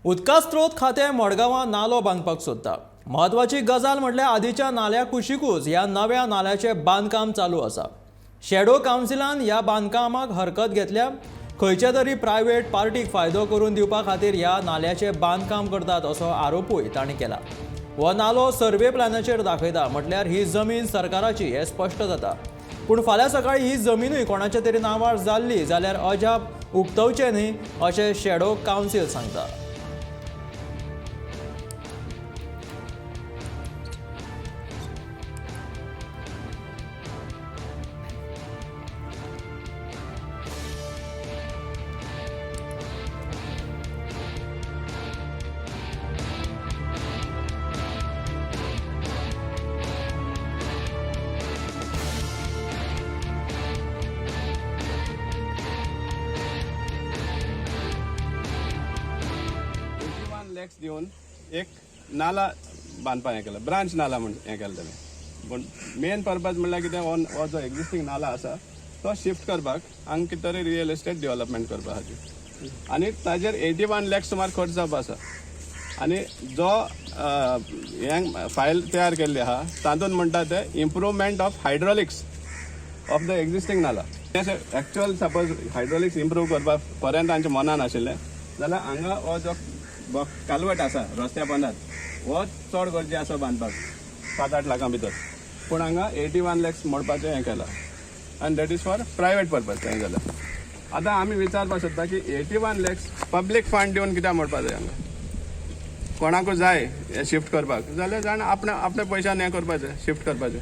उदका स्त्रोत खातें मडगांवां नालो बांदपाक सोदता. म्हत्वाची गजाल म्हटल्यार आदींच्या नाल्या कुशीकूच ह्या नव्या नाल्याचें बांदकाम चालू आसा. शॅडो कावन्सिलान ह्या बांदकामाक हरकत घेतल्या. खंयच्या तरी प्रायवेट पार्टीक फायदो करून दिवपा खातीर ह्या नाल्याचें बांदकाम करतात असो आरोपूय तांणी केला. हो नालो सर्वे प्लॅनाचेर दाखयता म्हटल्यार ही जमीन सरकाराची हें स्पश्ट जाता. पूण फाल्यां सकाळीं ही जमीनूय कोणाच्या तरी नांवार जाल्ली जाल्यार अजाप उक्तावचें न्ही अशें शॅडो कावन्सील सांगता. लॅक्स दिवन एक नाला बांदपाक हें केला, ब्रांच नाला म्हण हें केलें तेणें. पूण मेन पर्पज म्हणल्यार कितें, हो जो एक्झिस्टींग नाला आसा तो शिफ्ट करपाक हांगा कितें तरी रियल एस्टेट डेव्हलपमेंट करपा खातीर. आनी ताजेर 81 लॅक्स सुमार खर्च जावपा आसा. आनी जो हें फायल तयार केल्ली आहा तातूंत म्हणटा ते improvement of hydraulics of the existing नाला. एक्चुअल सपोज हायड्रॉलिक्स इम्प्रूव करपा पर्यंत तांच्या मनान आशिल्लें जाल्यार हांगा हो जो कालवट आसा रस्त्या पोंदार हो चड गरजे आसा बांदपाक 7-8 लाखां भितर. पूण हांगा 81 लॅक्स मोडपाचें हें केलां आनी that is for private purpose हें जालें. आतां आमी विचारपाक सोदता की 81 लॅक्स पब्लीक फंड दिवन कित्याक मोडपा जाय हांगा. कोणाकूय जाय हें शिफ्ट करपाक जाल्यार जाण आपणे पयशान हें करपाचें शिफ्ट करपाचें.